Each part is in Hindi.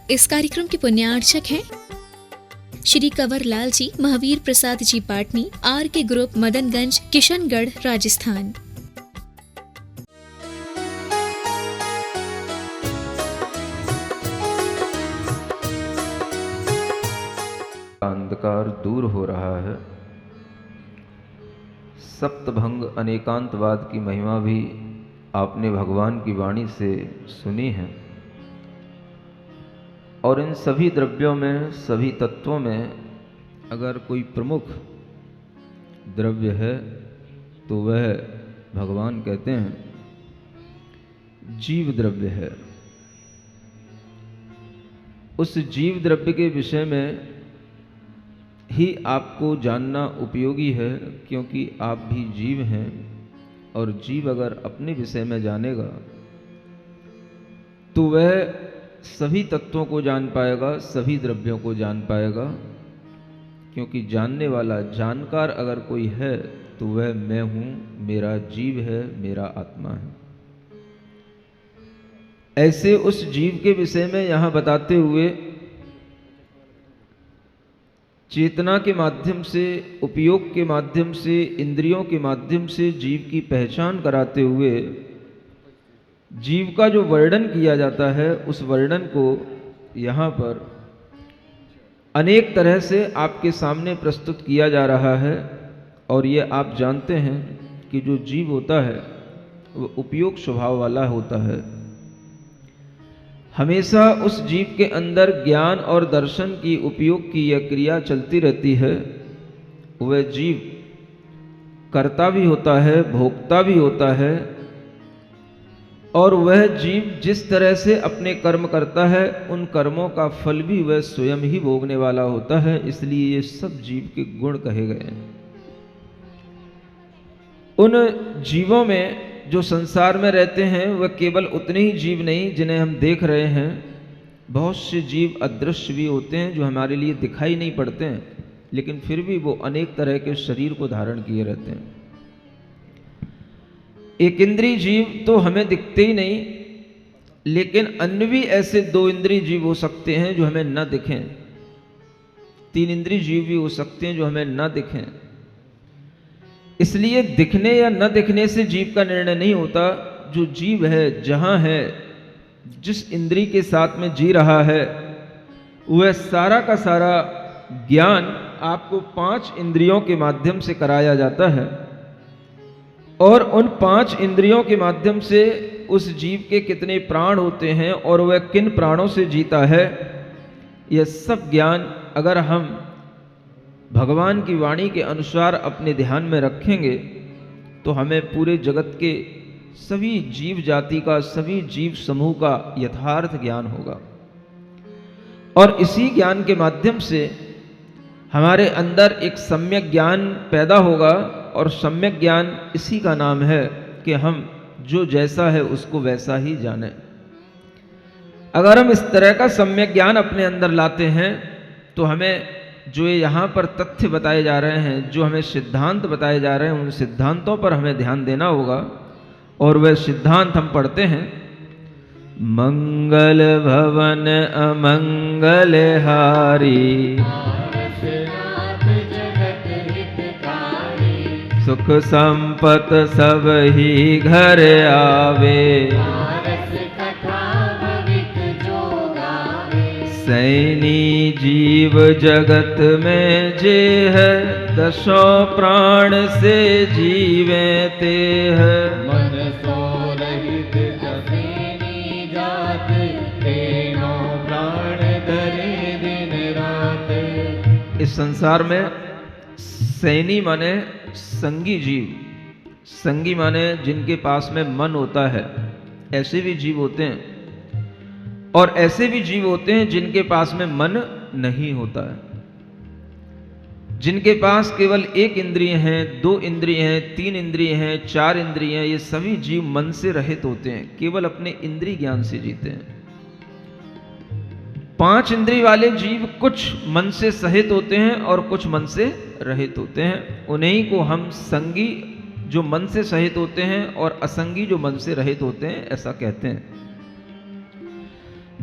इस कार्यक्रम के पुण्यार्चक हैं श्री कंवर लाल जी, महावीर प्रसाद जी पाटनी, आर के ग्रुप, मदनगंज, किशनगढ़, राजस्थान। अंधकार दूर हो रहा है। सप्तभंग अनेकांतवाद की महिमा भी आपने भगवान की वाणी से सुनी है। और इन सभी द्रव्यों में, सभी तत्वों में अगर कोई प्रमुख द्रव्य है तो वह भगवान कहते हैं जीव द्रव्य है। उस जीव द्रव्य के विषय में ही आपको जानना उपयोगी है, क्योंकि आप भी जीव हैं और जीव अगर अपने विषय में जानेगा तो वह सभी तत्वों को जान पाएगा, सभी द्रव्यों को जान पाएगा। क्योंकि जानने वाला, जानकार अगर कोई है तो वह मैं हूं, मेरा जीव है, मेरा आत्मा है। ऐसे उस जीव के विषय में यहां बताते हुए चेतना के माध्यम से, उपयोग के माध्यम से, इंद्रियों के माध्यम से जीव की पहचान कराते हुए जीव का जो वर्णन किया जाता है, उस वर्णन को यहाँ पर अनेक तरह से आपके सामने प्रस्तुत किया जा रहा है। और ये आप जानते हैं कि जो जीव होता है वो उपयोग स्वभाव वाला होता है। हमेशा उस जीव के अंदर ज्ञान और दर्शन की, उपयोग की यह क्रिया चलती रहती है। वह जीव कर्ता भी होता है, भोक्ता भी होता है। और वह जीव जिस तरह से अपने कर्म करता है, उन कर्मों का फल भी वह स्वयं ही भोगने वाला होता है। इसलिए ये सब जीव के गुण कहे गए हैं। उन जीवों में जो संसार में रहते हैं वह केवल उतने ही जीव नहीं जिन्हें हम देख रहे हैं। बहुत से जीव अदृश्य भी होते हैं जो हमारे लिए दिखाई नहीं पड़ते हैं, लेकिन फिर भी वो अनेक तरह के शरीर को धारण किए रहते हैं। एक इंद्रिय जीव तो हमें दिखते ही नहीं, लेकिन अन्य भी ऐसे 2 इंद्रिय जीव हो सकते हैं जो हमें न दिखें। 3 इंद्रिय जीव भी हो सकते हैं जो हमें न दिखें। इसलिए दिखने या न दिखने से जीव का निर्णय नहीं होता। जो जीव है, जहां है, जिस इंद्रिय के साथ में जी रहा है, वह सारा का सारा ज्ञान आपको 5 इंद्रियों के माध्यम से कराया जाता है। और उन 5 इंद्रियों के माध्यम से उस जीव के कितने प्राण होते हैं और वह किन प्राणों से जीता है, यह सब ज्ञान अगर हम भगवान की वाणी के अनुसार अपने ध्यान में रखेंगे तो हमें पूरे जगत के सभी जीव जाति का, सभी जीव समूह का यथार्थ ज्ञान होगा। और इसी ज्ञान के माध्यम से हमारे अंदर एक सम्यक ज्ञान पैदा होगा। और सम्यक ज्ञान इसी का नाम है कि हम जो जैसा है उसको वैसा ही जाने। अगर हम इस तरह का सम्यक ज्ञान अपने अंदर लाते हैं तो हमें जो यहाँ पर तथ्य बताए जा रहे हैं, जो हमें सिद्धांत बताए जा रहे हैं, उन सिद्धांतों पर हमें ध्यान देना होगा। और वह सिद्धांत हम पढ़ते हैं, मंगल भवन अमंगल हारी, सुख संपत सब ही घर आवे, सैनी जीव जगत में जे है, 10 प्राण से जीवे ते है। मन सो रहित जसैनी जात, तेनो प्राण धरे दिन रात। इस संसार में सैनी माने संगी जीव, संगी माने जिनके पास में मन होता है। ऐसे भी जीव होते हैं और ऐसे भी जीव होते हैं जिनके पास में मन नहीं होता है, जिनके पास केवल 1 इंद्रिय हैं, 2 इंद्रिय हैं, 3 इंद्रिय हैं, 4 इंद्रिय हैं। ये सभी जीव मन से रहित होते हैं, केवल अपने इंद्रिय ज्ञान से जीते हैं। 5 इंद्रिय वाले जीव कुछ मन से सहित होते हैं और कुछ मन से रहित होते हैं। उन्हीं को हम संगी जो मन से सहित होते हैं और असंगी जो मन से रहित होते हैं ऐसा कहते हैं।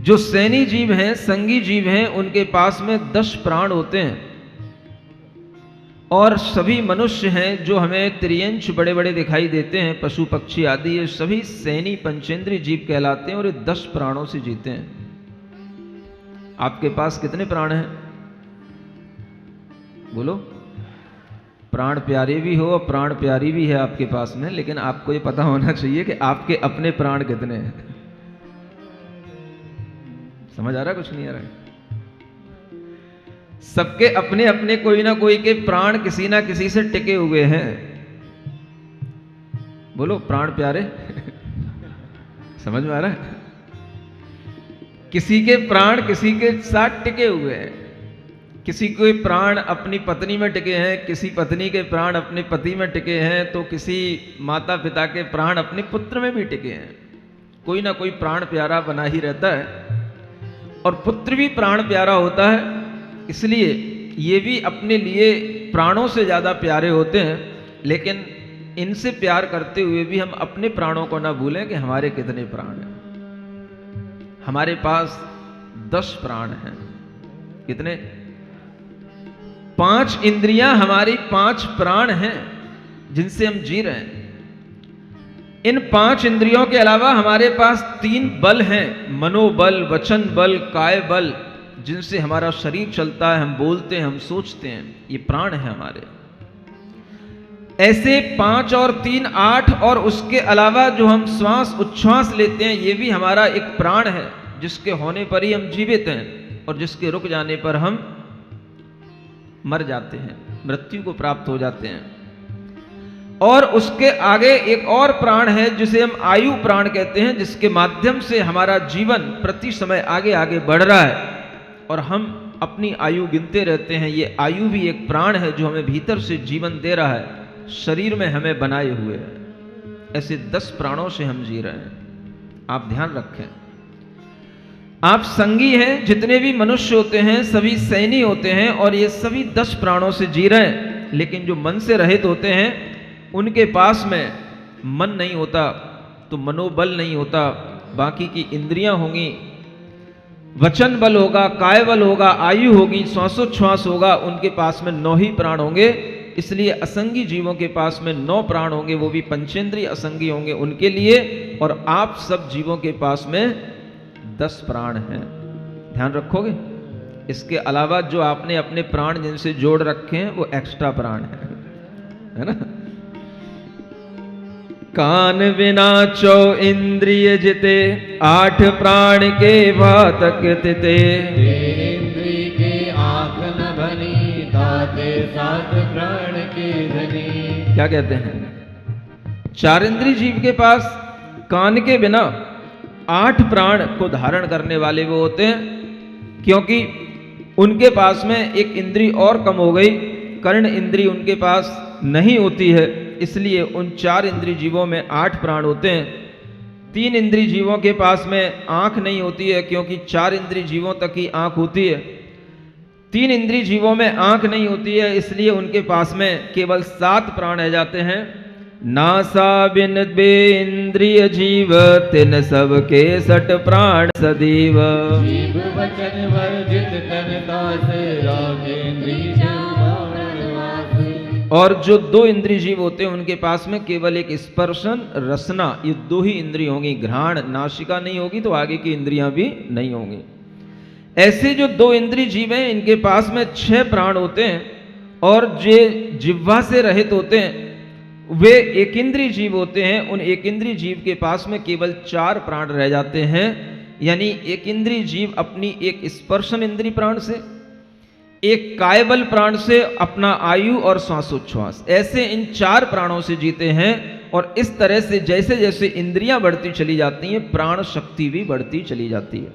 जो सैनी जीव हैं, संगी जीव हैं, उनके पास में 10 प्राण होते हैं। और सभी मनुष्य हैं जो हमें त्रियंश बड़े बड़े दिखाई देते हैं, पशु पक्षी आदि, ये सभी सैनी पंचेंद्रीय जीव कहलाते हैं और ये 10 प्राणों से जीते हैं। आपके पास कितने प्राण हैं? बोलो। प्राण प्यारे भी हो और प्राण प्यारी भी है आपके पास में, लेकिन आपको ये पता होना चाहिए कि आपके अपने प्राण कितने हैं। समझ आ रहा? कुछ नहीं आ रहा है? सबके अपने अपने कोई ना कोई के प्राण किसी ना किसी से टिके हुए हैं। बोलो, प्राण प्यारे। समझ में आ रहा है? किसी के प्राण किसी के साथ टिके हुए हैं। किसी के प्राण अपनी पत्नी में टिके हैं, किसी पत्नी के प्राण अपने पति में टिके हैं, तो किसी माता पिता के प्राण अपने पुत्र में भी टिके हैं। कोई ना कोई प्राण प्यारा बना ही रहता है, और पुत्र भी प्राण प्यारा होता है, इसलिए ये भी अपने लिए प्राणों से ज़्यादा प्यारे होते हैं। लेकिन इनसे प्यार करते हुए भी हम अपने प्राणों को ना भूलें कि हमारे कितने प्राण हैं। हमारे पास 10 प्राण हैं। कितने? 5 इंद्रियां हमारी 5 प्राण हैं जिनसे हम जी रहे हैं। इन 5 इंद्रियों के अलावा हमारे पास 3 बल हैं, मनोबल, वचन बल, काय बल, जिनसे हमारा शरीर चलता है, हम बोलते हैं, हम सोचते हैं। ये प्राण है हमारे। ऐसे 5 और 3 8, और उसके अलावा जो हम श्वास उच्छ्वास लेते हैं, ये भी हमारा एक प्राण है, जिसके होने पर ही हम जीवित हैं, और जिसके रुक जाने पर हम मर जाते हैं, मृत्यु को प्राप्त हो जाते हैं। और उसके आगे एक और प्राण है जिसे हम आयु प्राण कहते हैं, जिसके माध्यम से हमारा जीवन प्रति समय आगे आगे बढ़ रहा है और हम अपनी आयु गिनते रहते हैं। ये आयु भी एक प्राण है जो हमें भीतर से जीवन दे रहा है, शरीर में हमें बनाए हुए है। ऐसे 10 प्राणों से हम जी रहे हैं। आप ध्यान रखें, आप संगी हैं। जितने भी मनुष्य होते हैं सभी सैनी होते हैं, और ये सभी 10 प्राणों से जी रहे हैं। लेकिन जो मन से रहित होते हैं, उनके पास में मन नहीं होता, तो मनोबल नहीं होता, बाकी की इंद्रियां होंगी, वचन बल होगा, काय बल होगा, आयु होगी, श्वासोच्छ्वास होगा, उनके पास में 9 ही प्राण होंगे। इसलिए असंगी जीवों के पास में 9 प्राण होंगे, वो भी पंचेंद्रिय असंगी होंगे उनके लिए, और आप सब जीवों के पास में 10 प्राण हैं। ध्यान रखोगे? इसके अलावा जो आपने अपने प्राण जिनसे जोड़ रखे हैं वो एक्स्ट्रा प्राण है ना? कान बिना 4 इंद्रिय जिते, 8 प्राण के भातक तिते। इंद्री के आँख न बनी, ताते 7 प्राण के धनी। क्या कहते हैं? 4 इंद्रिय जीव के पास कान के बिना 8 प्राण को धारण करने वाले वो होते हैं, क्योंकि उनके पास में एक इंद्री और कम हो गई, कर्ण इंद्री उनके पास नहीं होती है। इसलिए उन 4 इंद्रिय जीवों में 8 प्राण होते हैं। 3 इंद्रिय जीवों के पास में आंख नहीं होती है, क्योंकि 4 इंद्रिय जीवों तक ही आंख होती है। 3 इंद्रिय जीवों में आंख नहीं होती है, इसलिए उनके पास में केवल 7 प्राण रह जाते हैं। नासा बिन बे इंद्रिय जीव, तिन सब के 6 प्राण सदीव। जीव वचन वर्जित तन दास, रागेंद्री और जो 2 इंद्रिय जीव होते हैं उनके पास में केवल एक स्पर्शन, रसना, ये 2 ही इंद्रिय होंगी। घ्राण, नासिका नहीं होगी तो आगे की इंद्रियां भी नहीं होंगी। ऐसे जो 2 इंद्रिय जीव हैं इनके पास में 6 प्राण होते हैं, और जो जिह्वा से रहित होते हैं वे एक इंद्रिय जीव होते हैं। उन एक इंद्रिय जीव के पास में केवल 4 प्राण रह जाते हैं। यानी एक इंद्रिय जीव अपनी एक स्पर्शन इंद्रिय प्राण से, एक कायबल प्राण से अपना आयु और श्वासोच्छ्वास, ऐसे इन 4 प्राणों से जीते हैं। और इस तरह से जैसे जैसे इंद्रियां बढ़ती चली जाती हैं, प्राण शक्ति भी बढ़ती चली जाती है।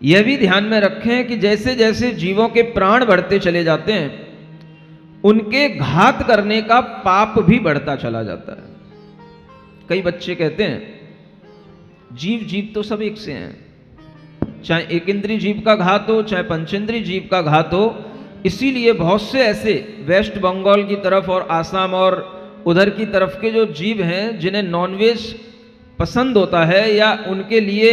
यह भी ध्यान में रखें कि जैसे जैसे जीवों के प्राण बढ़ते चले जाते हैं, उनके घात करने का पाप भी बढ़ता चला जाता है। कई बच्चे कहते हैं जीव जीव तो सब एक से हैं, चाहे एक इंद्रिय जीव का घात हो, चाहे पंचेंद्रिय जीव का घात हो। इसीलिए बहुत से ऐसे वेस्ट बंगाल की तरफ और आसाम और उधर की तरफ के जो जीव हैं जिन्हें नॉनवेज पसंद होता है, या उनके लिए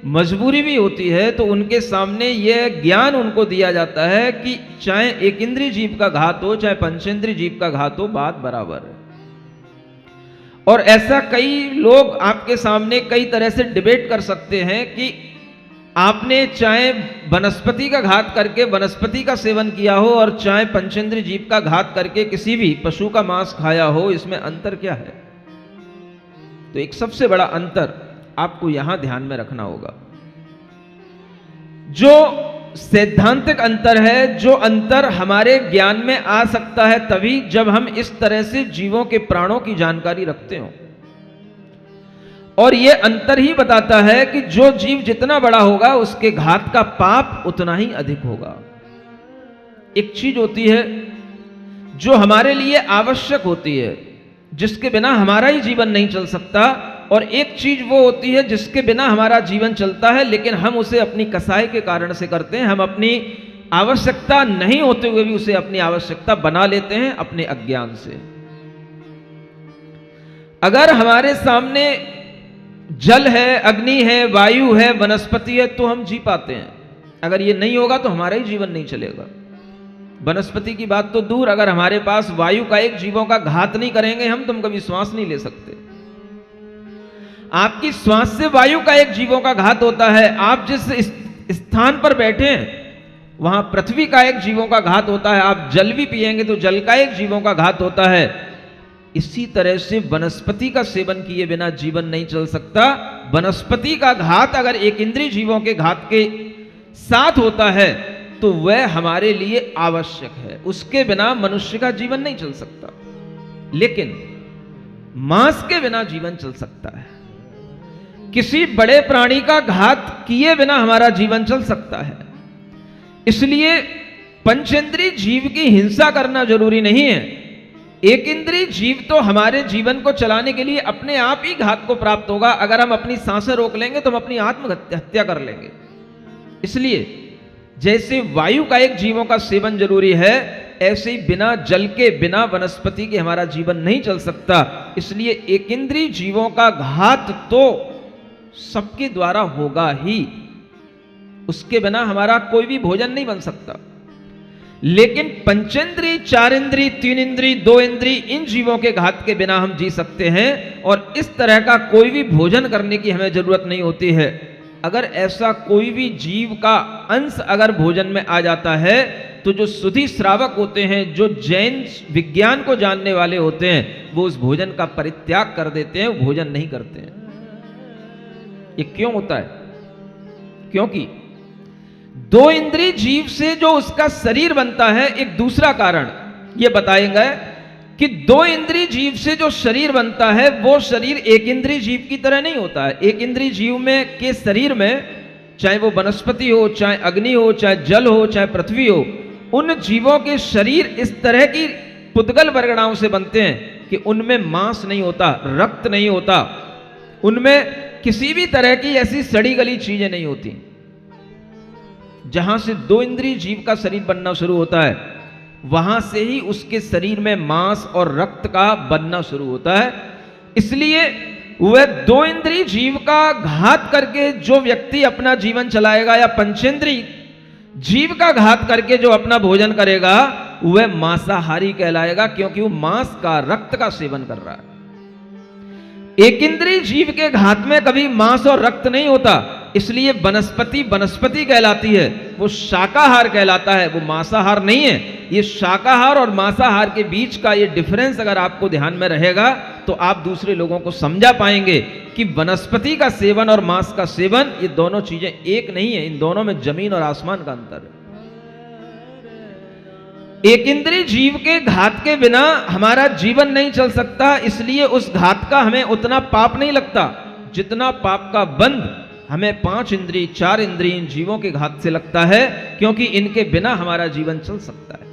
मजबूरी भी होती है तो उनके सामने यह ज्ञान उनको दिया जाता है कि चाहे एक इंद्रिय जीव का घात हो चाहे पंचेंद्रिय जीव का घात हो, बात बराबर है। और ऐसा कई लोग आपके सामने कई तरह से डिबेट कर सकते हैं कि आपने चाहे वनस्पति का घात करके वनस्पति का सेवन किया हो और चाहे पंचेंद्रिय जीव का घात करके किसी भी पशु का मांस खाया हो, इसमें अंतर क्या है? तो एक सबसे बड़ा अंतर आपको यहां ध्यान में रखना होगा। जो सैद्धांतिक अंतर है, जो अंतर हमारे ज्ञान में आ सकता है तभी जब हम इस तरह से जीवों के प्राणों की जानकारी रखते हो। और यह अंतर ही बताता है कि जो जीव जितना बड़ा होगा उसके घात का पाप उतना ही अधिक होगा। एक चीज होती है जो हमारे लिए आवश्यक होती है, जिसके बिना हमारा ही जीवन नहीं चल सकता, और एक चीज वो होती है जिसके बिना हमारा जीवन चलता है लेकिन हम उसे अपनी कसाई के कारण से करते हैं। हम अपनी आवश्यकता नहीं होते हुए भी उसे अपनी आवश्यकता बना लेते हैं अपने अज्ञान से। अगर हमारे सामने जल है, अग्नि है, वायु है, वनस्पति है तो हम जी पाते हैं। अगर ये नहीं होगा तो हमारा ही जीवन नहीं चलेगा। वनस्पति की बात तो दूर, अगर हमारे पास वायु का एक जीवों का घात नहीं करेंगे हम, तुम कभी श्वास नहीं ले सकते। आपकी श्वास से वायु का एक जीवों का घात होता है। आप जिस स्थान पर बैठे हैं वहां पृथ्वी का एक जीवों का घात होता है। आप जल भी पिएंगे तो जल का एक जीवों का घात होता है। इसी तरह से वनस्पति का सेवन किए बिना जीवन नहीं चल सकता। वनस्पति का घात अगर एक इंद्रिय जीवों के घात के साथ होता है तो वह हमारे लिए आवश्यक है, उसके बिना मनुष्य का जीवन नहीं चल सकता। लेकिन मांस के बिना जीवन चल सकता है। किसी बड़े प्राणी का घात किए बिना हमारा जीवन चल सकता है। इसलिए पंचेंद्रिय जीव की हिंसा करना जरूरी नहीं है। एक इंद्रिय जीव तो हमारे जीवन को चलाने के लिए अपने आप ही घात को प्राप्त होगा। अगर हम अपनी सांसें रोक लेंगे तो हम अपनी आत्महत्या कर लेंगे। इसलिए जैसे वायु का एक जीवों का सेवन जरूरी है, ऐसे ही बिना जल के, बिना वनस्पति के हमारा जीवन नहीं चल सकता। इसलिए एक इंद्रिय जीवों का घात तो सबके द्वारा होगा ही, उसके बिना हमारा कोई भी भोजन नहीं बन सकता। लेकिन पंचेंद्रिय, चार इंद्रिय, तीन इंद्रिय, दो इंद्रिय, इन जीवों के घात के बिना हम जी सकते हैं और इस तरह का कोई भी भोजन करने की हमें जरूरत नहीं होती है। अगर ऐसा कोई भी जीव का अंश अगर भोजन में आ जाता है तो जो सुधि श्रावक होते हैं, जो जैन विज्ञान को जानने वाले होते हैं, वो उस भोजन का परित्याग कर देते हैं, वो भोजन नहीं करते हैं। ये क्यों होता है? क्योंकि दो इंद्रिय जीव से जो उसका शरीर बनता है, एक दूसरा कारण ये बताएंगे कि दो इंद्रिय जीव से जो शरीर बनता है वो शरीर एक इंद्रिय जीव की तरह नहीं होता है। एक इंद्रिय जीव में के शरीर में, चाहे वो वनस्पति हो, चाहे अग्नि हो, चाहे जल हो, चाहे पृथ्वी हो, उन जीवों के शरीर इस तरह की पुद्गल वर्गणाओं से बनते हैं कि उनमें मांस नहीं होता, रक्त नहीं होता, उनमें किसी भी तरह की ऐसी सड़ी गली चीजें नहीं होती। जहां से दो इंद्रिय जीव का शरीर बनना शुरू होता है, वहां से ही उसके शरीर में मांस और रक्त का बनना शुरू होता है। इसलिए वह दो इंद्रिय जीव का घात करके जो व्यक्ति अपना जीवन चलाएगा या पंचेंद्रिय जीव का घात करके जो अपना भोजन करेगा वह मांसाहारी कहलाएगा, क्योंकि वो मांस का, रक्त का सेवन कर रहा है। एक इंद्रिय जीव के घात में कभी मांस और रक्त नहीं होता, इसलिए वनस्पति वनस्पति कहलाती है, वो शाकाहार कहलाता है, वो मांसाहार नहीं है। ये शाकाहार और मांसाहार के बीच का ये डिफरेंस अगर आपको ध्यान में रहेगा तो आप दूसरे लोगों को समझा पाएंगे कि वनस्पति का सेवन और मांस का सेवन, ये दोनों चीजें एक नहीं है। इन दोनों में जमीन और आसमान का अंतर है। एक इंद्रिय जीव के घात के बिना हमारा जीवन नहीं चल सकता, इसलिए उस घात का हमें उतना पाप नहीं लगता जितना पाप का बंध हमें पांच इंद्रिय, चार इंद्रिय इन जीवों के घात से लगता है, क्योंकि इनके बिना हमारा जीवन चल सकता है।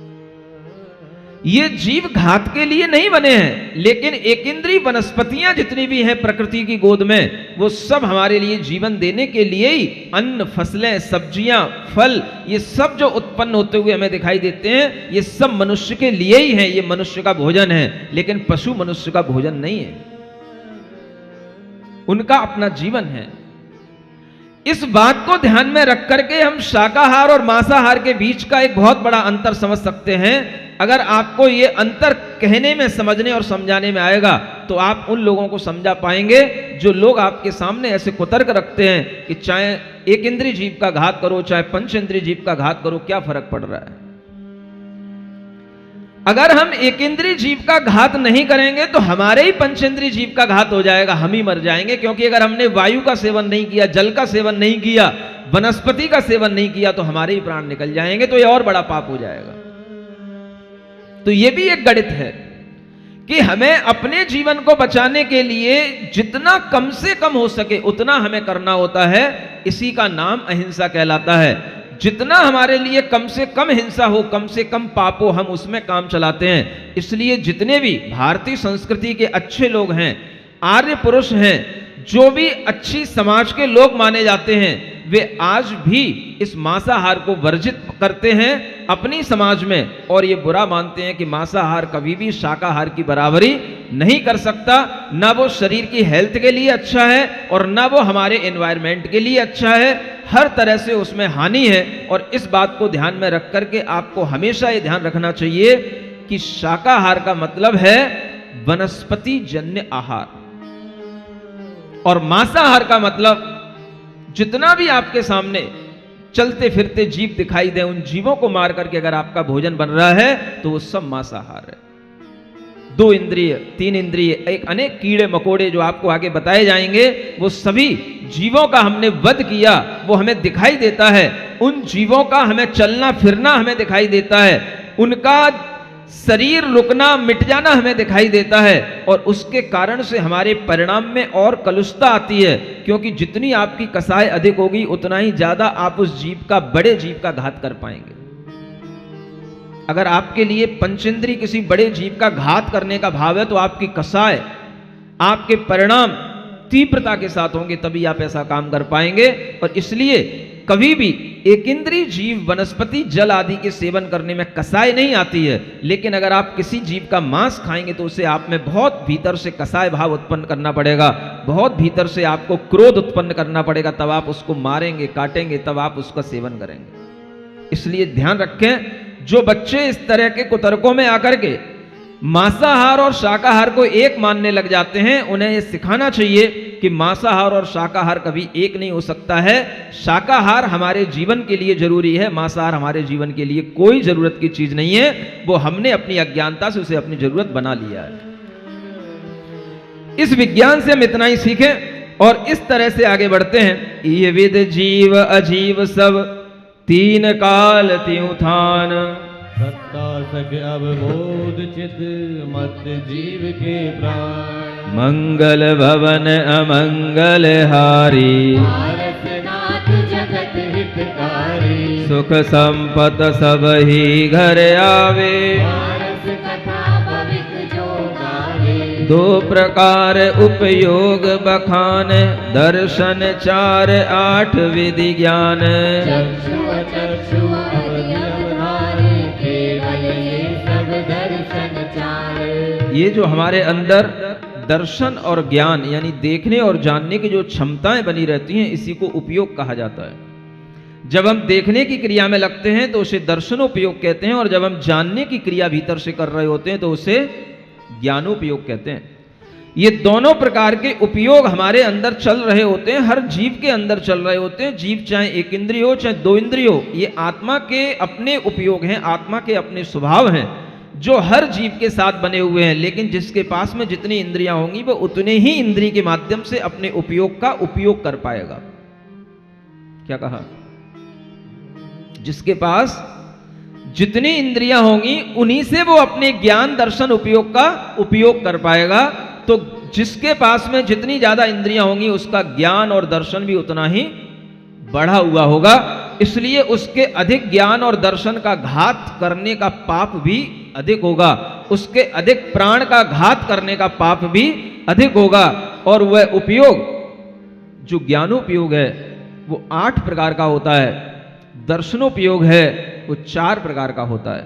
ये जीव घात के लिए नहीं बने हैं, लेकिन एक इंद्रिय वनस्पतियां जितनी भी हैं प्रकृति की गोद में, वो सब हमारे लिए जीवन देने के लिए ही अन्न, फसलें, सब्जियां, फल, ये सब जो उत्पन्न होते हुए हमें दिखाई देते हैं, ये सब मनुष्य के लिए ही हैं। ये मनुष्य का भोजन है, लेकिन पशु मनुष्य का भोजन नहीं है, उनका अपना जीवन है। इस बात को ध्यान में रख करके हम शाकाहार और मांसाहार के बीच का एक बहुत बड़ा अंतर समझ सकते हैं। अगर आपको ये अंतर कहने में, समझने और समझाने में आएगा तो आप उन लोगों को समझा पाएंगे जो लोग आपके सामने ऐसे कुतर्क रखते हैं कि चाहे एक इंद्रिय जीव का घात करो, चाहे पंच इंद्रिय जीव का घात करो, क्या फर्क पड़ रहा है। अगर हम एक इंद्रिय जीव का घात नहीं करेंगे तो हमारे ही पंचेंद्रिय जीव का घात हो जाएगा, हम ही मर जाएंगे। क्योंकि अगर हमने वायु का सेवन नहीं किया, जल का सेवन नहीं किया, वनस्पति का सेवन नहीं किया तो हमारे ही प्राण निकल जाएंगे, तो ये और बड़ा पाप हो जाएगा। तो ये भी एक गणित है कि हमें अपने जीवन को बचाने के लिए जितना कम से कम हो सके उतना हमें करना होता है। इसी का नाम अहिंसा कहलाता है। जितना हमारे लिए कम से कम हिंसा हो, कम से कम पाप हो, हम उसमें काम चलाते हैं। इसलिए जितने भी भारतीय संस्कृति के अच्छे लोग हैं, आर्य पुरुष हैं, जो भी अच्छी समाज के लोग माने जाते हैं, वे आज भी इस मांसाहार को वर्जित करते हैं अपनी समाज में, और ये बुरा मानते हैं कि मांसाहार कभी भी शाकाहार की बराबरी नहीं कर सकता। ना वो शरीर की हेल्थ के लिए अच्छा है और ना वो हमारे एनवायरनमेंट के लिए अच्छा है। हर तरह से उसमें हानि है। और इस बात को ध्यान में रख करके आपको हमेशा ये ध्यान रखना चाहिए कि शाकाहार का मतलब है वनस्पति जन्य आहार, और मांसाहार का मतलब जितना भी आपके सामने चलते फिरते जीव दिखाई दे, उन जीवों को मार करके अगर आपका भोजन बन रहा है तो वो सब मांसाहार है। 2 इंद्रिय, 3 इंद्रिय, एक अनेक कीड़े मकोड़े जो आपको आगे बताए जाएंगे, वो सभी जीवों का हमने वध किया, वो हमें दिखाई देता है। उन जीवों का हमें चलना फिरना हमें दिखाई देता है, उनका शरीर रुकना मिट जाना हमें दिखाई देता है, और उसके कारण से हमारे परिणाम में और कलुषता आती है। क्योंकि जितनी आपकी कसाई अधिक होगी उतना ही ज्यादा आप उस जीव का, बड़े जीव का घात कर पाएंगे। अगर आपके लिए पंचेंद्रिय किसी बड़े जीव का घात करने का भाव है तो आपकी कसाई, आपके परिणाम तीव्रता के साथ होंगे, तभी आप ऐसा काम कर पाएंगे। और इसलिए कभी भी एक इंद्रिय जीव, वनस्पति, जल आदि के सेवन करने में कसाई नहीं आती है। लेकिन अगर आप किसी जीव का मांस खाएंगे तो उसे आप में बहुत भीतर से कसाई भाव उत्पन्न करना पड़ेगा, बहुत भीतर से आपको क्रोध उत्पन्न करना पड़ेगा, तब आप उसको मारेंगे, काटेंगे, तब आप उसका सेवन करेंगे। इसलिए ध्यान रखें, जो बच्चे इस तरह के कुतर्कों में आकर के मांसाहार और शाकाहार को एक मानने लग जाते हैं, उन्हें यह सिखाना चाहिए कि मांसाहार और शाकाहार कभी एक नहीं हो सकता है। शाकाहार हमारे जीवन के लिए जरूरी है, मांसाहार हमारे जीवन के लिए कोई जरूरत की चीज नहीं है। वो हमने अपनी अज्ञानता से उसे अपनी जरूरत बना लिया है। इस विज्ञान से हम इतना ही सीखें और इस तरह से आगे बढ़ते हैं। ये विद जीव अजीव सब, 3 काल त्यों थान, सत्ता सके अवबोध चित मत जीव के प्राण, मंगल भवन अमंगल हारी, नाथ जगत हितकारी, सुख संपत सब ही घर आवे, कथा भविक जो गावे, 2 प्रकार उपयोग बखान, दर्शन 4 8 विधि ज्ञान, चक्षु अचक्षु अवधारे, केवल ये सब दर्शन चार। ये जो हमारे अंदर दर्शन और ज्ञान यानी देखने और जानने की जो क्षमताएं बनी रहती हैं, इसी को उपयोग कहा जाता है। जब हम देखने की क्रिया में लगते हैं तो उसे दर्शनोपयोग कहते हैं, और जब हम जानने की क्रिया भीतर से कर रहे होते हैं तो उसे ज्ञानोपयोग कहते हैं। ये दोनों प्रकार के उपयोग हमारे अंदर चल रहे होते हैं, हर जीव के अंदर चल रहे होते हैं। जीव चाहे एक इंद्रिय हो चाहे 2 इंद्रिय हो, ये आत्मा के अपने उपयोग हैं, आत्मा के अपने स्वभाव हैं जो हर जीव के साथ बने हुए हैं। लेकिन जिसके पास में जितनी इंद्रियां होंगी वो उतने ही इंद्रिय के माध्यम से अपने उपयोग का उपयोग कर पाएगा। क्या कहा? जिसके पास जितनी इंद्रियां होंगी उन्हीं से वो अपने ज्ञान, दर्शन, उपयोग का उपयोग कर पाएगा। तो जिसके पास में जितनी ज्यादा इंद्रियां होंगी उसका ज्ञान और दर्शन भी उतना ही बढ़ा हुआ होगा। इसलिए उसके अधिक ज्ञान और दर्शन का घात करने का पाप भी अधिक होगा, उसके अधिक प्राण का घात करने का पाप भी अधिक होगा। और वह उपयोग जो ज्ञानोपयोग है वो 8 प्रकार का होता है, दर्शनोपयोग है वो 4 प्रकार का होता है।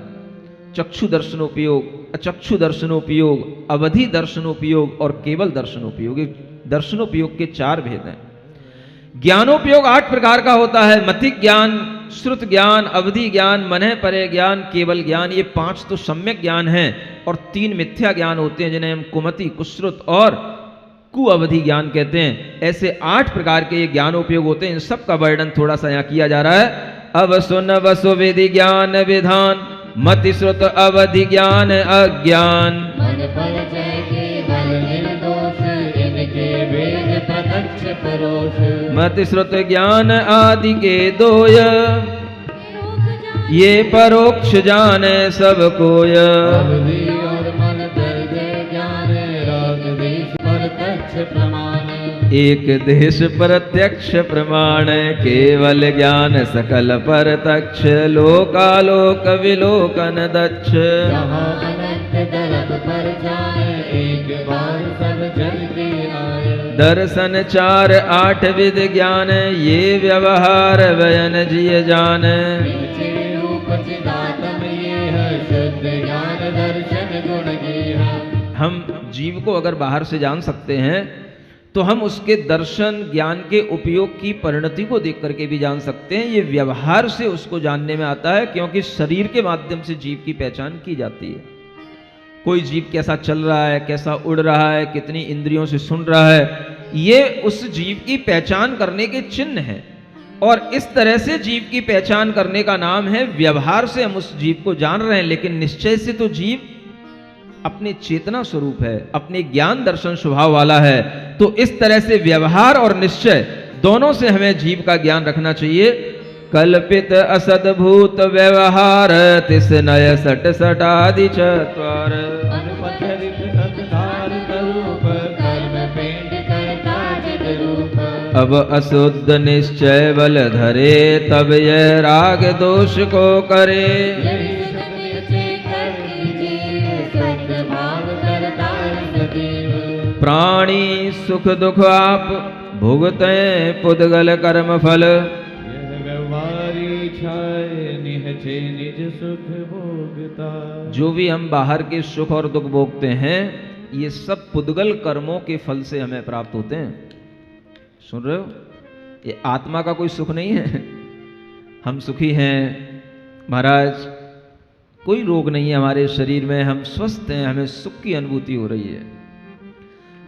चक्षु दर्शनोपयोग, अचक्षु दर्शनोपयोग, अवधि दर्शनोपयोग और केवल दर्शनोपयोग। दर्शनोपयोग के 4 भेद हैं। ज्ञानोपयोग 8 प्रकार का होता है। मतिक ज्ञान, श्रुत ज्ञान, अवधि ज्ञान, मनः परे ज्ञान, केवल ज्ञान। ये 5 तो सम्यक ज्ञान हैं और 3 मिथ्या ज्ञान होते हैं जिन्हें हम कुमति, कुश्रुत और कुअवधि ज्ञान कहते हैं। ऐसे 8 प्रकार के ये ज्ञानोपयोग होते हैं। इन सब का वर्णन थोड़ा सा यहाँ किया जा रहा है। अब सुन वसु विधि ज्ञान विधान, मति श्रुत अवधि ज्ञान अज्ञान। मन पर जय केवल निर्दोष, इनके वेद प्रत्यक्ष परोक्ष। मति श्रुत ज्ञान आदि के दोय, ये परोक्ष जाने सब कोय। अवधि और मन पर जय ज्ञान, राग देश प्रत्यक्ष प्रमाण। एक देश प्रत्यक्ष प्रमाण, केवल ज्ञान सकल परतक्ष। लोकालोक विलोकन दक्ष, जहाँ अनंत दरब पर जाए, एक बार सब जल के आए। दर्शन 4 8 विध ज्ञान, ये व्यवहार वयन जिय जान। नीचे रूप चिदात्म ये है, शुद्ध ज्ञान दर्शन गुण गेह। हम जीव को अगर बाहर से जान सकते हैं तो हम उसके दर्शन ज्ञान के उपयोग की परिणति को देख करके भी जान सकते हैं। ये व्यवहार से उसको जानने में आता है, क्योंकि शरीर के माध्यम से जीव की पहचान की जाती है। कोई जीव कैसा चल रहा है, कैसा उड़ रहा है, कितनी इंद्रियों से सुन रहा है, ये उस जीव की पहचान करने के चिन्ह हैं। और इस तरह से जीव की पहचान करने का नाम है व्यवहार से हम उस जीव को जान रहे हैं। लेकिन निश्चय से तो जीव अपने चेतना स्वरूप है, अपने ज्ञान दर्शन स्वभाव वाला है। तो इस तरह से व्यवहार और निश्चय दोनों से हमें जीव का ज्ञान रखना चाहिए। कल्पित असद्भूत व्यवहार, तिस नय सट सटादि चत्वार। अनुपचरित सत्कार स्वरूप, कर्म पिंड कर्ता चिद रूप। अब अशुद्ध निश्चय बल धरे, तब यह राग दोष को करे। यही सत्य चेकर कीजिए, सद्भाव करता सदैव। प्राणी सुख दुख आप भुगतें, पुद्गल कर्म फल। यह व्यवहारी छाए, निहचे निज सुख भोगता। जो भी हम बाहर के सुख और दुख भोगते हैं, ये सब पुद्गल कर्मों के फल से हमें प्राप्त होते हैं। सुन रहे हो? ये आत्मा का कोई सुख नहीं है। हम सुखी हैं महाराज, कोई रोग नहीं है हमारे शरीर में, हम स्वस्थ हैं, हमें सुख की अनुभूति हो रही है।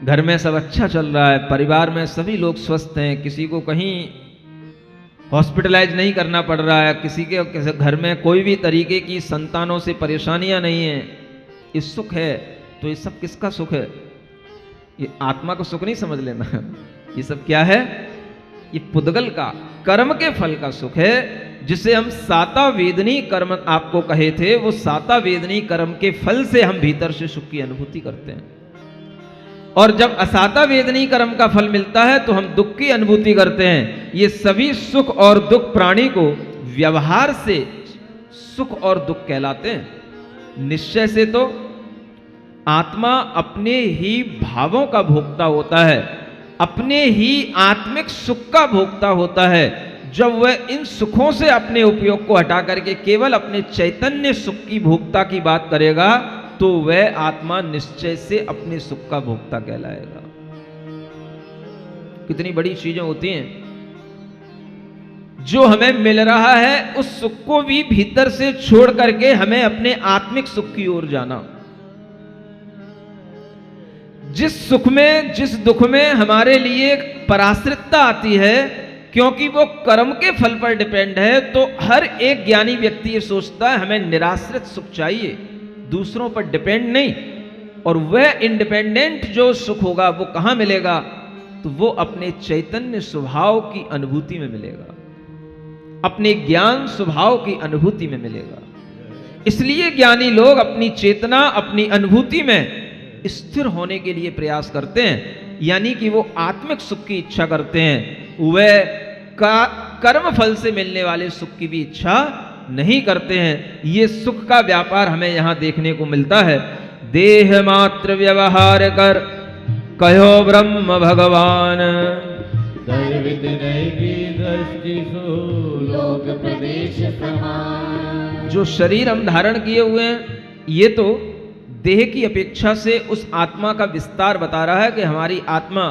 घर में सब अच्छा चल रहा है, परिवार में सभी लोग स्वस्थ हैं, किसी को कहीं हॉस्पिटलाइज नहीं करना पड़ रहा है, किसी के घर में कोई भी तरीके की संतानों से परेशानियां नहीं है। ये सुख है। तो ये सब किसका सुख है? ये आत्मा का सुख नहीं समझ लेना। ये सब क्या है? ये पुद्गल का, कर्म के फल का सुख है, जिसे हम साता वेदनी कर्म आपको कहे थे। वो साता वेदनी कर्म के फल से हम भीतर से सुख की अनुभूति करते हैं। और जब असाता वेदनी कर्म का फल मिलता है तो हम दुख की अनुभूति करते हैं। ये सभी सुख और दुख प्राणी को व्यवहार से सुख और दुख कहलाते हैं। निश्चय से तो आत्मा अपने ही भावों का भोक्ता होता है, अपने ही आत्मिक सुख का भोक्ता होता है। जब वह इन सुखों से अपने उपयोग को हटा करके केवल अपने चैतन्य सुख की भोक्ता की बात करेगा, तो वह आत्मा निश्चय से अपने सुख का भोक्ता कहलाएगा। कितनी बड़ी चीजें होती हैं। जो हमें मिल रहा है उस सुख को भी भीतर से छोड़ करके हमें अपने आत्मिक सुख की ओर जाना। जिस सुख में, जिस दुख में हमारे लिए पराश्रितता आती है, क्योंकि वो कर्म के फल पर डिपेंड है, तो हर एक ज्ञानी व्यक्ति ये सोचता है हमें निराश्रित सुख चाहिए, दूसरों पर डिपेंड नहीं। और वह इंडिपेंडेंट जो सुख होगा वो कहां मिलेगा? तो वो अपने चैतन्य स्वभाव की अनुभूति में मिलेगा, अपने ज्ञान स्वभाव की अनुभूति में मिलेगा। इसलिए ज्ञानी लोग अपनी चेतना, अपनी अनुभूति में स्थिर होने के लिए प्रयास करते हैं, यानी कि वो आत्मिक सुख की इच्छा करते हैं। वह कर्म फल से मिलने वाले सुख की भी इच्छा नहीं करते हैं। ये सुख का व्यापार हमें यहां देखने को मिलता है। देह मात्र व्यवहार कर, कहो ब्रह्म भगवान। दर्विद रहेगी दृष्टि सो, लोक प्रदेश समान। जो शरीर हम धारण किए हुए हैं, ये तो देह की अपेक्षा से उस आत्मा का विस्तार बता रहा है कि हमारी आत्मा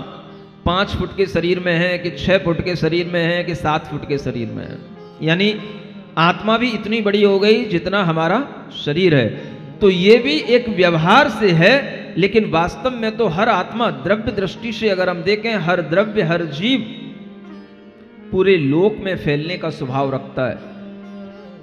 5 फुट के शरीर में है कि 6 फुट के शरीर में है कि 7 फुट के शरीर में है। यानी आत्मा भी इतनी बड़ी हो गई जितना हमारा शरीर है। तो ये भी एक व्यवहार से है, लेकिन वास्तव में तो हर आत्मा द्रव्य दृष्टि से अगर हम देखें, हर द्रव्य हर जीव पूरे लोक में फैलने का स्वभाव रखता है।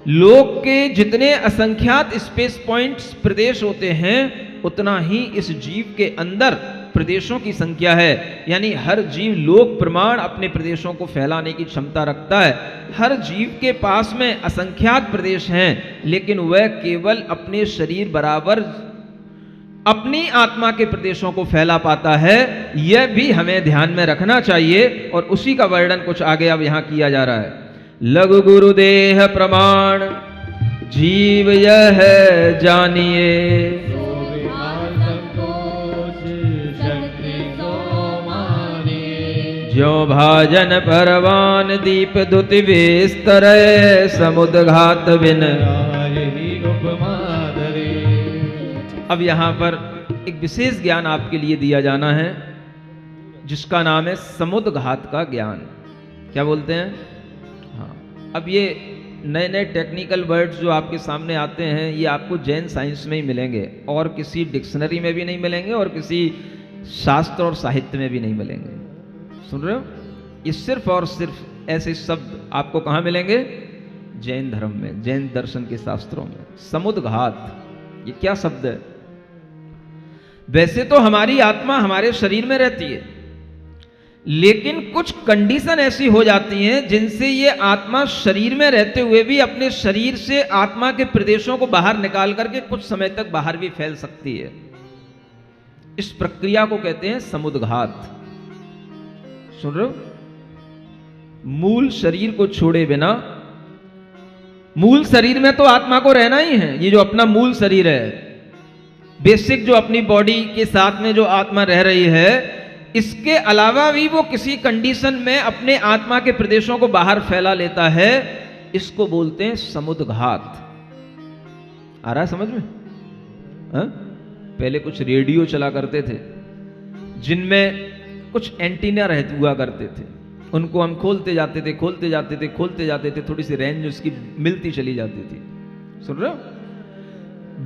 लोक के जितने असंख्यात स्पेस पॉइंट्स प्रदेश होते हैं, उतना ही इस जीव के अंदर प्रदेशों की संख्या है। यानी हर जीव लोक प्रमाण अपने प्रदेशों को फैलाने की क्षमता रखता है। हर जीव के पास में असंख्यात प्रदेश हैं, लेकिन वह केवल अपने शरीर बराबर अपनी आत्मा के प्रदेशों को फैला पाता है। यह भी हमें ध्यान में रखना चाहिए, और उसी का वर्णन कुछ आगे अब यहां किया जा रहा है। लघु गुरुदेह प्रमाण जीव यह है जानिए, ज्यो भाजन परवान दीप दुति विस्तर, समुद्र घात बिन। अब यहां पर एक विशेष ज्ञान आपके लिए दिया जाना है, जिसका नाम है समुद्र घात का ज्ञान। क्या बोलते हैं? हाँ, अब ये नए नए टेक्निकल वर्ड्स जो आपके सामने आते हैं, ये आपको जैन साइंस में ही मिलेंगे, और किसी डिक्शनरी में भी नहीं मिलेंगे, और किसी शास्त्र और साहित्य में भी नहीं मिलेंगे। सुन रहे हो? ये सिर्फ और सिर्फ ऐसे शब्द आपको कहाँ मिलेंगे? जैन धर्म में, जैन दर्शन के शास्त्रों में। समुद्र घात, ये क्या शब्द है? वैसे तो हमारी आत्मा हमारे शरीर में रहती है, लेकिन कुछ कंडीशन ऐसी हो जाती हैं जिनसे ये आत्मा शरीर में रहते हुए भी अपने शरीर से आत्मा के प्रदेशों को बाहर निकाल करके कुछ समय तक बाहर भी फैल सकती है। इस प्रक्रिया को कहते हैं समुद्घात। सुन रहे हो? मूल शरीर को छोड़े बिना, मूल शरीर में तो आत्मा को रहना ही है। ये जो अपना मूल शरीर है, बेसिक जो अपनी बॉडी के साथ में जो आत्मा रह रही है, इसके अलावा भी वो किसी कंडीशन में अपने आत्मा के प्रदेशों को बाहर फैला लेता है। इसको बोलते हैं समुद्घात। आ रहा है समझ में? हा? पहले कुछ रेडियो चला करते थे, जिनमें कुछ एंटीना रहते हुआ करते थे। उनको हम खोलते जाते थे, खोलते जाते थे, खोलते जाते थे, थोड़ी सी रेंज उसकी मिलती चली जाती थी। सुन रहे हो?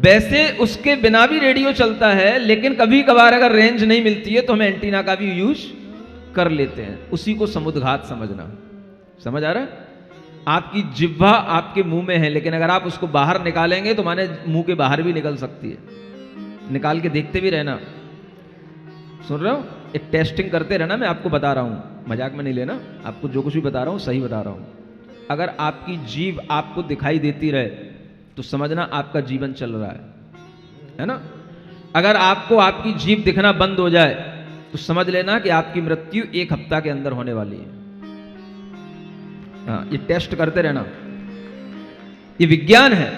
वैसे उसके बिना भी रेडियो चलता है, लेकिन कभी कभार अगर रेंज नहीं मिलती है तो हम एंटीना का भी यूज कर लेते हैं। उसी को समुद्घात समझना। समझ आ रहा है? आपकी जिह्वा आपके मुंह में है, लेकिन अगर आप उसको बाहर निकालेंगे तो माने मुंह के बाहर भी निकल सकती है। निकाल के देखते भी रहना। सुन रहे हो? एक टेस्टिंग करते रहना। मैं आपको बता रहा हूं, मजाक में नहीं लेना। आपको जो कुछ भी बता रहा हूं सही बता रहा हूं। अगर आपकी जीभ आपको दिखाई देती रहे तो समझना आपका जीवन चल रहा है ना? अगर आपको आपकी जीभ दिखना बंद हो जाए तो समझ लेना कि आपकी मृत्यु 1 हफ्ता के अंदर होने वाली है। हाँ, ये टेस्ट करते रहना। ये विज्ञान है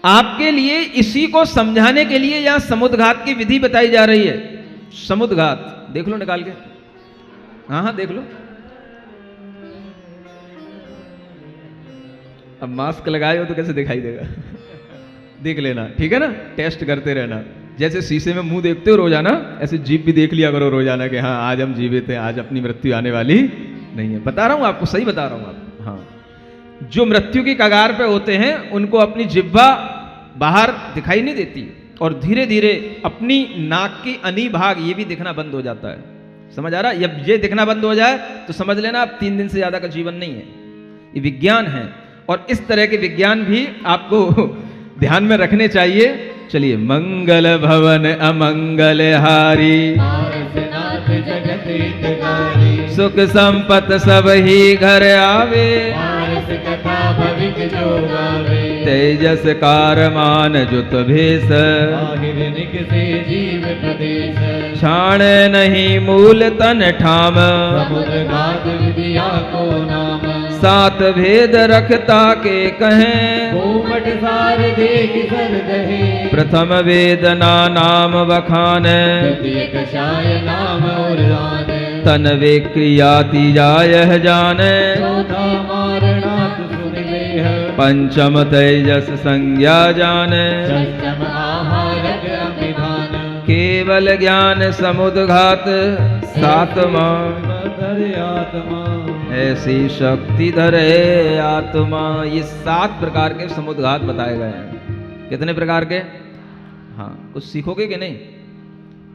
आपके लिए। इसी को समझाने के लिए यहां समुद्घात की विधि बताई जा रही है। समुद्घात देख लो निकाल के। हाँ हाँ देख लो। अब मास्क लगाए हो तो कैसे दिखाई देगा? देख लेना, ठीक है ना? टेस्ट करते रहना। जैसे शीशे में मुंह देखते हो रोजाना, ऐसे जीभ भी देख लिया करो रोजाना कि हाँ आज हम जीवित हैं, आज अपनी मृत्यु आने वाली नहीं है। बता रहा हूं आपको, सही बता रहा हूं आपको। हाँ, जो मृत्यु की कगार पे होते हैं उनको अपनी जिह्वा बाहर दिखाई नहीं देती, और धीरे धीरे अपनी नाक की अनी भाग ये भी दिखना बंद हो जाता है। समझ आ रहा है? जब ये दिखना बंद हो जाए तो समझ लेना अब 3 दिन से ज्यादा का जीवन नहीं है। ये विज्ञान है, और इस तरह के विज्ञान भी आपको ध्यान में रखने चाहिए। चलिए। मंगल भवन अमंगल हारी, सुख संपत सब ही घर आवे, तेजस कारमान जुत भेष, क्षाण नहीं मूल तन ठाम, सात भेद रखता के कहें, प्रथम वेदना नाम बखान, तन वे क्रिया तीजाय जाने, पंचम तेजस संज्ञा जाने, केवल ज्ञान समुद्घात, सातमा धरे आत्मा ऐसी शक्ति धरे आत्मा। ये 7 प्रकार के समुद्घात बताए गए हैं। कितने प्रकार के? हाँ, कुछ सीखोगे कि नहीं?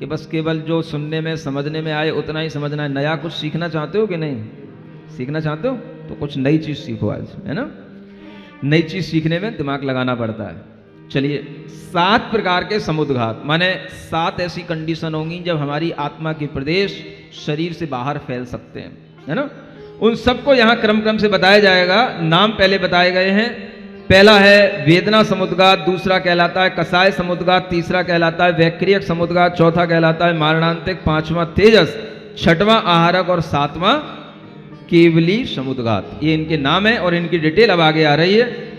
कि बस केवल जो सुनने में समझने में आए उतना ही समझना है? नया कुछ सीखना चाहते हो कि नहीं? सीखना चाहते हो तो कुछ नई चीज सीखो आज, है ना? नई चीज सीखने में दिमाग लगाना पड़ता है। चलिए, 7 प्रकार के समुद्घात, माने 7 ऐसी कंडीशन होंगी जब हमारी आत्मा के प्रदेश शरीर से बाहर फैल सकते हैं, है ना? उन सबको यहां क्रम से बताया जाएगा। नाम पहले बताए गए हैं। पहला है वेदना समुद्घात, दूसरा कहलाता है कसाय समुद्घात, तीसरा कहलाता है वैक्रियक समुद्घात, चौथा कहलाता है मारणांतिक, 5वां तेजस, 6वां आहारक और 7वां केवली समुद्घात। ये इनके नाम है और इनकी डिटेल अब आगे आ रही है।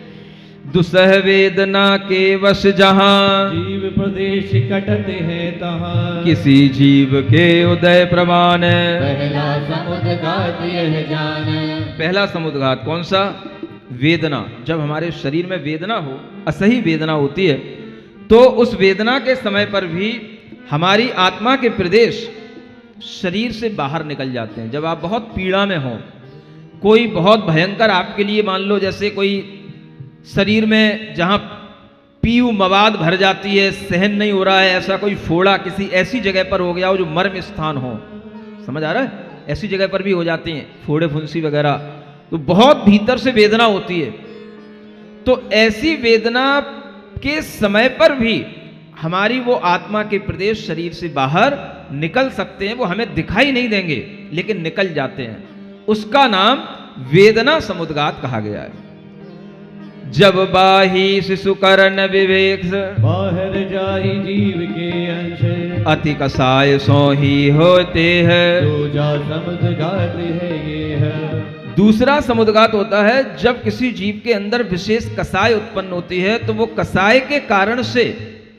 दुसह वेदना के वश जहां जीव प्रदेश कटते हैं तहाँ किसी जीव के उदय प्रमाण। पहला समुद्घात यह जान। पहला समुद्घात कौन सा? वेदना। जब हमारे शरीर में वेदना हो, असही वेदना होती है, तो उस वेदना के समय पर भी हमारी आत्मा के प्रदेश शरीर से बाहर निकल जाते हैं। जब आप बहुत पीड़ा में हो, कोई बहुत भयंकर आपके लिए, मान लो जैसे कोई शरीर में जहां पीयू मवाद भर जाती है, सहन नहीं हो रहा है, ऐसा कोई फोड़ा किसी ऐसी जगह पर हो गया हो जो मर्म स्थान हो, समझ आ रहा है? ऐसी जगह पर भी हो जाती हैं फोड़े फुंसी वगैरह, तो बहुत भीतर से वेदना होती है। तो ऐसी वेदना के समय पर भी हमारी वो आत्मा के प्रदेश शरीर से बाहर निकल सकते हैं। वो हमें दिखाई नहीं देंगे लेकिन निकल जाते हैं। उसका नाम वेदना समुद्घात कहा गया है। जब बाही शिशु करण विवेक बाहर जाहि जीव के अंश अति कसाय सो ही होते हैं। दूजा समुद्घात है ये है। दूसरा समुद्घात होता है जब किसी जीव के अंदर विशेष कसाय उत्पन्न होती है, तो वो कसाय के कारण से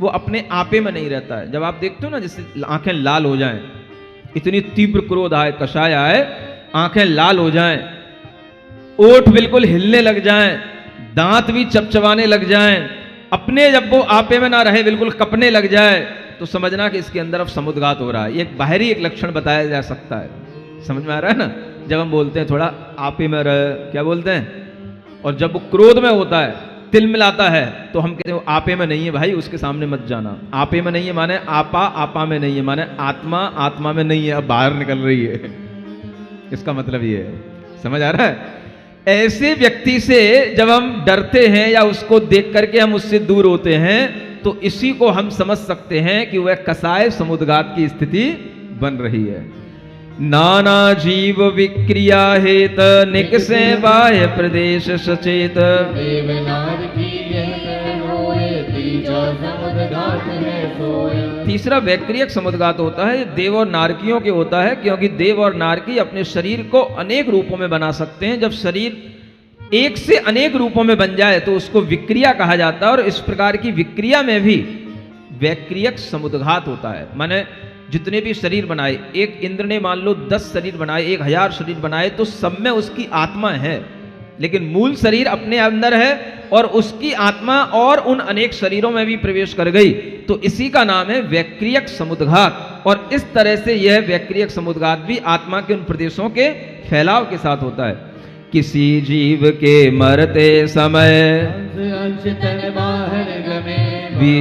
वो अपने आपे में नहीं रहता है। जब आप देखते हो ना, जैसे आंखें लाल हो जाएं, इतनी तीव्र क्रोध आए, कषाय आए, आंखें लाल हो जाएं, ओठ बिल्कुल हिलने लग जाएं, दांत भी चपचपाने लग जाएं, अपने जब वो आपे में ना रहे बिल्कुल कपने लग जाए, तो समझना कि इसके अंदर अब समुद्घात हो रहा है। एक बाहरी एक लक्षण बताया जा सकता है। समझ में आ रहा है ना? जब हम बोलते हैं थोड़ा आपे में रहे, क्या बोलते हैं? और जब वो क्रोध में होता है, तिल मिलाता है, तो हम कहते हैं वो आपे में नहीं है भाई, उसके सामने मत जाना। आपे में नहीं है माने आपा में नहीं है, माने आत्मा में नहीं है, अब बाहर निकल रही है। इसका मतलब ये है। समझ आ रहा है? ऐसे व्यक्ति से जब हम डरते हैं या उसको देख करके हम उससे दूर होते हैं, तो इसी को हम समझ सकते हैं कि वह कसाय समुद्घात की स्थिति बन रही है। नाना जीव विक्रिया हेत निकसे बाह्य प्रदेश सचेत। देवनार की यह होए तीजा समुद्घात है सोए। तीसरा वैक्रियक समुद्घात होता है। देव और नारकियों के होता है, क्योंकि देव और नारकी अपने शरीर को अनेक रूपों में बना सकते हैं। जब शरीर एक से अनेक रूपों में बन जाए तो उसको विक्रिया कहा जाता है, और इस प्रकार की विक्रिया में भी वैक्रियक समुद्घात होता है। माने जितने भी शरीर बनाए, एक इंद्र ने मान लो 10 शरीर बनाए, 1000 शरीर बनाए, तो सब में उसकी आत्मा है, लेकिन मूल शरीर अपने अंदर है और उसकी आत्मा और उन अनेक शरीरों में भी प्रवेश कर गई, तो इसी का नाम है वैक्रियक समुद्घात। और इस तरह से यह वैक्रियक समुद्घात भी आत्मा के उन प्रदेशों के फैलाव के साथ होता है। किसी जीव के मरते समय अंश तन बाहर गमे भी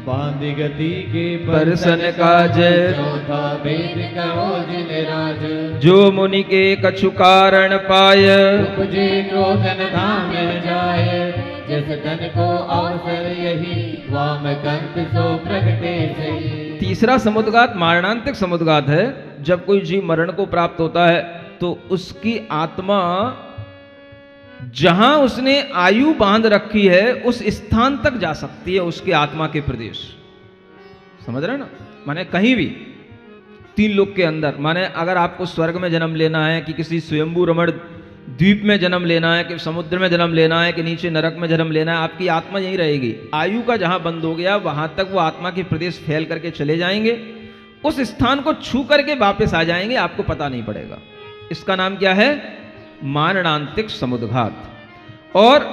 बांध गति के परसन काज। चौथा भेद करो जिन राज। जो मुनि के कछु कारण पाय उपजे क्रोधन धाम जाए। जिस तन को अवसर यही वाम कंत सो प्रगटे सही। तीसरा समुद्घात मारणांतिक समुद्घात है। जब कोई जीव मरण को प्राप्त होता है तो उसकी आत्मा जहां उसने आयु बांध रखी है उस स्थान तक जा सकती है, उसके आत्मा के प्रदेश। समझ रहे ना? माने कहीं भी 3 लोक के अंदर, माने अगर आपको स्वर्ग में जन्म लेना है, कि किसी स्वयंभू रमण द्वीप में जन्म लेना है, कि समुद्र में जन्म लेना है, कि नीचे नरक में जन्म लेना है, आपकी आत्मा यहीं रहेगी। आयु का जहां बंद हो गया वहां तक वो आत्मा के प्रदेश फैल करके चले जाएंगे, उस स्थान को छू करके वापस आ जाएंगे, आपको पता नहीं पड़ेगा। इसका नाम क्या है? मारणांतिक समुद्घात। और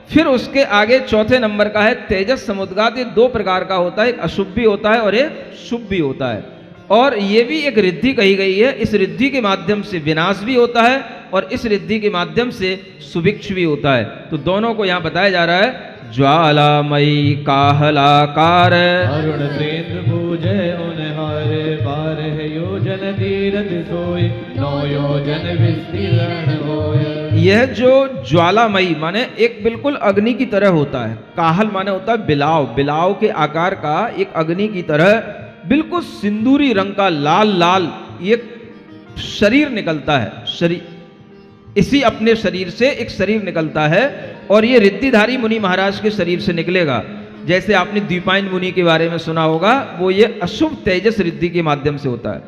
फिर उसके आगे चौथे नंबर का है तेजस समुद्घात। ये 2 प्रकार का होता है, एक अशुभ भी होता है और एक शुभ भी होता है। और ये भी एक रिद्धि कही गई है। इस रिद्धि के माध्यम से विनाश भी होता है और इस रिद्धि के माध्यम से सुभिक्ष भी होता है। तो दोनों को यहाँ बताया जा रहा है। ज्वालामयी काहलाकार अरुण प्रेन्द्र पूजय उनहार 12 योजन दीरथ सोय 9 योजन विस्तीर्ण होय। यह जो ज्वालामयी माने एक बिल्कुल अग्नि की तरह होता है। काहल माने होता है बिलाव, बिलाव के आकार का एक अग्नि की तरह बिल्कुल सिंदूरी रंग का लाल लाल ये शरीर निकलता है। शरीर इसी अपने शरीर से एक शरीर निकलता है और ये रिद्धिधारी मुनि महाराज के शरीर से निकलेगा। जैसे आपने द्वीपायन मुनि के बारे में सुना होगा, वो ये अशुभ तेजस रिद्धि के माध्यम से होता है।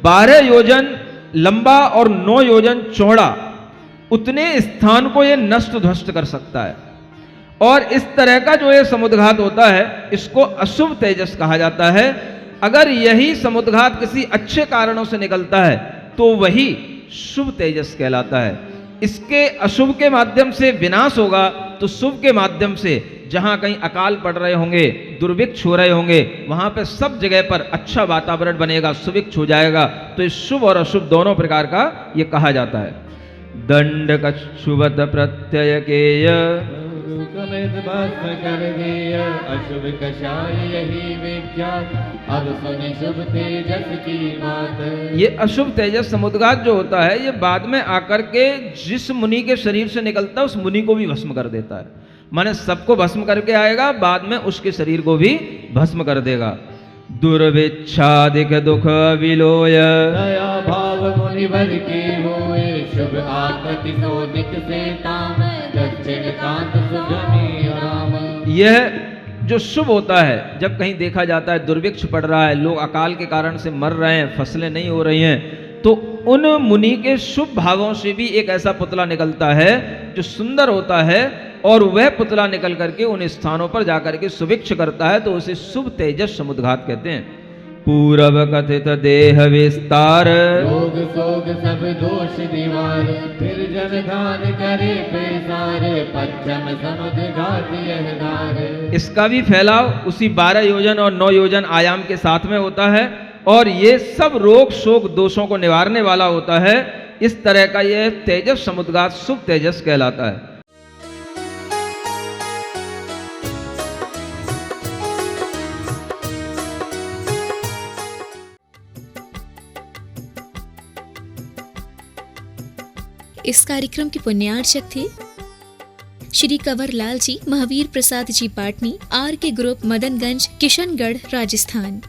12 योजन लंबा और 9 योजन चौड़ा, उतने स्थान को ये नष्ट ध्वस्त कर सकता है। और इस तरह का जो ये समुद्घात होता है, इसको अशुभ तेजस कहा जाता है। अगर यही समुद्घात किसी अच्छे कारणों से निकलता है तो वही शुभ तेजस कहलाता है। इसके अशुभ के माध्यम से विनाश होगा तो शुभ के माध्यम से जहां कहीं अकाल पड़ रहे होंगे, दुर्भिक्ष हो रहे होंगे, वहां पे सब जगह पर अच्छा वातावरण बनेगा, सुभिक्ष हो जाएगा। तो इस शुभ और अशुभ दोनों प्रकार का ये कहा जाता है। दंड कच्छुवत प्रत्यय केय कमित भस्म कर दिय अशुभ कषाय यही विख्यात अब सुनि शुभ तेजस की बात। ये अशुभ तेजस समुद्घात जो होता है, ये बाद में आकर के जिस मुनि के शरीर से निकलता है उस मुनि को भी भस्म कर देता है। माने सबको भस्म करके आएगा, बाद में उसके शरीर को भी भस्म कर देगा। दुर्विच्छादिक दुख विलोय दया भाव मुनिवर के होए शुभ आपति सोदिक से ताम दक्षिण कांत सुगमी राम। यह जो शुभ होता है, जब कहीं देखा जाता है दुर्भिक्ष पड़ रहा है, लोग अकाल के कारण से मर रहे हैं, फसलें नहीं हो रही हैं, तो उन मुनि के शुभ भावों से भी एक ऐसा पुतला निकलता है जो सुंदर होता है और वह पुतला निकल करके उन स्थानों पर जाकर के सुभिक्ष करता है, तो उसे शुभ तेजस समुद्घात कहते हैं। पूर्व कथित देह विस्तार रोग सोग सब दोष दीवार फिर जन दान करे पेसार पश्चिम समुद्घात यह धार। इसका भी फैलाव उसी 12 योजन और 9 योजन आयाम के साथ में होता है और ये सब रोग शोक दोषों को निवारने वाला होता है। इस तरह का यह तेजस समुद्घात शुभ तेजस कहलाता है। इस कार्यक्रम के पुण्यार्चक थे श्री कंवर लाल जी, महावीर प्रसाद जी पाटनी, आर के ग्रुप, मदनगंज, किशनगढ़, राजस्थान।